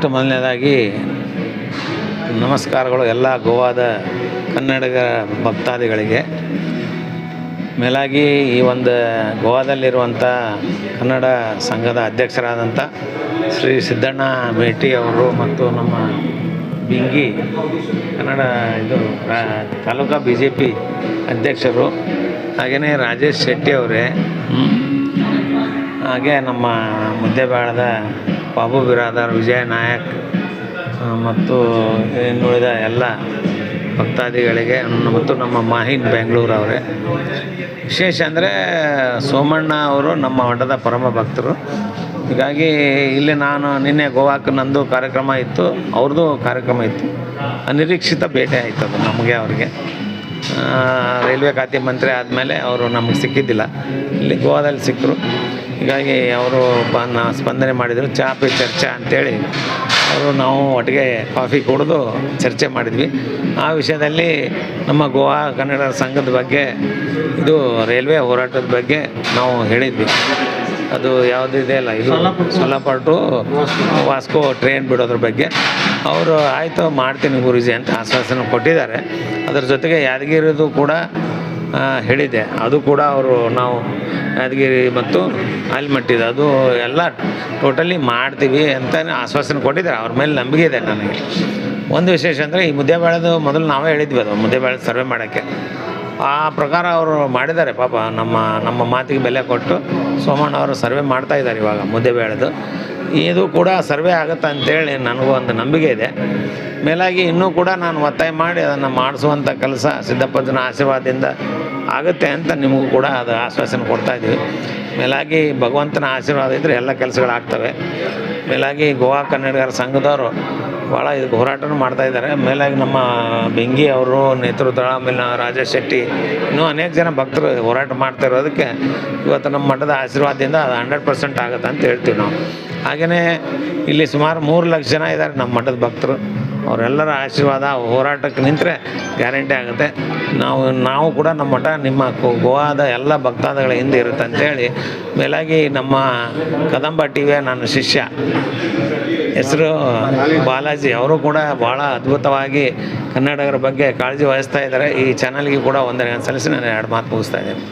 ಮೊಟ್ಟ ಮೊದಲನೇದಾಗಿ ನಮಸ್ಕಾರಗಳು ಎಲ್ಲ ಗೋವಾದ ಕನ್ನಡಿಗ ಭಕ್ತಾದಿಗಳಿಗೆ. ಮೇಲಾಗಿ ಈ ಒಂದು ಗೋವಾದಲ್ಲಿರುವಂಥ ಕನ್ನಡ ಸಂಘದ ಅಧ್ಯಕ್ಷರಾದಂಥ ಶ್ರೀ ಸಿದ್ದಣ್ಣ ಮೇಟಿ ಅವರು ಮತ್ತು ನಮ್ಮ ಬಿಂಗಿ ಕನ್ನಡ ತಾಲೂಕಾ BJP ಅಧ್ಯಕ್ಷರು, ಹಾಗೆಯೇ ರಾಜೇಶ್ ಶೆಟ್ಟಿ ಅವರೇ, ಹಾಗೆ ನಮ್ಮ ಮುದ್ದೇಬೇಳದ ಬಾಬು ಬಿರಾದರ್, ವಿಜಯ ನಾಯಕ್ ಮತ್ತು ಇನ್ನುಳಿದ ಎಲ್ಲ ಭಕ್ತಾದಿಗಳಿಗೆ ಮತ್ತು ನಮ್ಮ ಮಾಹಿನ್ ಬೆಂಗಳೂರು ಅವರೇ. ವಿಶೇಷ ಅಂದರೆ ಸೋಮಣ್ಣ ಅವರು ನಮ್ಮ ಮಠದ ಪರಮ ಭಕ್ತರು. ಹೀಗಾಗಿ ಇಲ್ಲಿ ನಾನು ನಿನ್ನೆ ಗೋವಾಕ್ಕೆ ನಂದು ಕಾರ್ಯಕ್ರಮ ಇತ್ತು, ಅವ್ರದ್ದು ಕಾರ್ಯಕ್ರಮ ಇತ್ತು. ಅನಿರೀಕ್ಷಿತ ಭೇಟಿ ಆಯಿತು ಅದು ನಮಗೆ. ಅವ್ರಿಗೆ ರೈಲ್ವೆ ಖಾತೆ ಮಂತ್ರಿ ಆದಮೇಲೆ ಅವರು ನಮಗೆ ಸಿಕ್ಕಿದ್ದಿಲ್ಲ, ಇಲ್ಲಿ ಗೋವಾದಲ್ಲಿ ಸಿಕ್ಕರು. ಹೀಗಾಗಿ ಅವರು ಸ್ಪಂದನೆ ಮಾಡಿದರು. ಚಾ ಪೇ ಚರ್ಚೆ ಅಂಥೇಳಿ ಅವರು ನಾವು ಒಟ್ಟಿಗೆ ಕಾಫಿ ಕುಡಿದು ಚರ್ಚೆ ಮಾಡಿದ್ವಿ. ಆ ವಿಷಯದಲ್ಲಿ ನಮ್ಮ ಗೋವಾ ಕನ್ನಡ ಸಂಘದ ಬಗ್ಗೆ, ಇದು ರೈಲ್ವೆ ಹೋರಾಟದ ಬಗ್ಗೆ ನಾವು ಹೇಳಿದ್ವಿ. ಅದು ಯಾವುದಿದೆ ಅಲ್ಲ, ಇದು ಸೊಲ್ಲಾಪುರ ಟು ವಾಸ್ಕೋ ಟ್ರೈನ್ ಬಿಡೋದ್ರ ಬಗ್ಗೆ ಅವರು ಆಯಿತು ಮಾಡ್ತೀನಿ ಗುರೂಜಿ ಅಂತ ಆಶ್ವಾಸನೆ ಕೊಟ್ಟಿದ್ದಾರೆ. ಅದರ ಜೊತೆಗೆ ಯಾದಗಿರಿದು ಕೂಡ ಹೇಳಿದೆ, ಅದು ಕೂಡ ಅವರು ನಾವು ಯಾದಗಿರಿ ಮತ್ತು ಆಲ್ಮಟ್ಟಿದು ಅದು ಎಲ್ಲ ಟೋಟಲಿ ಮಾಡ್ತೀವಿ ಅಂತ ಆಶ್ವಾಸನೆ ಕೊಟ್ಟಿದ್ದಾರೆ. ಅವ್ರ ಮೇಲೆ ನಂಬಿಕೆ ಇದೆ ನನಗೆ. ಒಂದು ವಿಶೇಷ ಅಂದರೆ ಈ ಮುದ್ದೇಬೇಳೆದು ಮೊದಲು ನಾವೇ ಹೇಳಿದ್ವಿ, ಅದು ಮುದ್ದೇಬೇಳೆ ಸರ್ವೆ ಮಾಡೋಕ್ಕೆ. ಆ ಪ್ರಕಾರ ಅವರು ಮಾಡಿದ್ದಾರೆ ಪಾಪ. ನಮ್ಮ ಮಾತಿಗೆ ಬೆಲೆ ಕೊಟ್ಟು ಸೋಮಣ್ಣ ಅವರು ಸರ್ವೆ ಮಾಡ್ತಾಯಿದ್ದಾರೆ ಇವಾಗ ಮುದ್ದೇಬೇಳೆದು. ಇದು ಕೂಡ ಸರ್ವೆ ಆಗುತ್ತೆ ಅಂತೇಳಿ ನನಗೂ ಒಂದು ನಂಬಿಕೆ ಇದೆ. ಮೇಲಾಗಿ ಇನ್ನೂ ಕೂಡ ನಾನು ಒತ್ತಾಯ ಮಾಡಿ ಅದನ್ನು ಮಾಡಿಸುವಂಥ ಕೆಲಸ ಸಿದ್ದಪ್ಪನ ಆಶೀರ್ವಾದದಿಂದ ಆಗುತ್ತೆ ಅಂತ ನಿಮಗೂ ಕೂಡ ಅದು ಆಶ್ವಾಸನೆ ಕೊಡ್ತಾಯಿದ್ದೀವಿ. ಮೇಲಾಗಿ ಭಗವಂತನ ಆಶೀರ್ವಾದ ಇದ್ದರೆ ಎಲ್ಲ ಕೆಲಸಗಳಾಗ್ತವೆ. ಮೇಲಾಗಿ ಗೋವಾ ಕನ್ನಡಿಗರ ಸಂಘದವರು ಭಾಳ ಇದಕ್ಕೆ ಹೋರಾಟನೂ ಮಾಡ್ತಾಯಿದ್ದಾರೆ. ಮೇಲಾಗಿ ನಮ್ಮ ಬೆಂಗಿ ಅವರು ನೇತೃತ್ವ, ಆಮೇಲೆ ರಾಜೇಶ್ ಶೆಟ್ಟಿ, ಇನ್ನೂ ಅನೇಕ ಜನ ಭಕ್ತರು ಹೋರಾಟ ಮಾಡ್ತಾ ಇರೋದಕ್ಕೆ ಇವತ್ತು ನಮ್ಮ ಮಠದ ಆಶೀರ್ವಾದದಿಂದ ಅದು 100% ಆಗುತ್ತೆ ಅಂತ ಹೇಳ್ತೀವಿ ನಾವು. ಹಾಗೆಯೇ ಇಲ್ಲಿ ಸುಮಾರು 3 ಲಕ್ಷ ಜನ ಇದ್ದಾರೆ ನಮ್ಮ ಮಠದ ಭಕ್ತರು. ಅವರೆಲ್ಲರ ಆಶೀರ್ವಾದ ಹೋರಾಟಕ್ಕೆ ನಿಂತರೆ ಗ್ಯಾರಂಟಿ ಆಗುತ್ತೆ. ನಾವು ಕೂಡ ನಮ್ಮ ಮಠ ನಿಮ್ಮ ಗೋವಾದ ಎಲ್ಲ ಭಕ್ತಾದಿಗಳ ಹಿಂದೆ ಇರುತ್ತೆ ಅಂತೇಳಿ. ಮೇಲಾಗಿ ನಮ್ಮ ಕದಂಬ TVಯ ನನ್ನ ಶಿಷ್ಯ, ಹೆಸರು ಬಾಲಾಜಿ, ಅವರು ಕೂಡ ಭಾಳ ಅದ್ಭುತವಾಗಿ ಕನ್ನಡಿಗರ ಬಗ್ಗೆ ಕಾಳಜಿ ವಹಿಸ್ತಾ ಇದ್ದಾರೆ. ಈ ಚಾನಲ್ಗೆ ಕೂಡ ವಂದನೆ ಸಲ್ಲಿಸಿ ನಾನು 2 ಮಾತು ಮುಗಿಸ್ತಾ ಇದ್ದೇನೆ.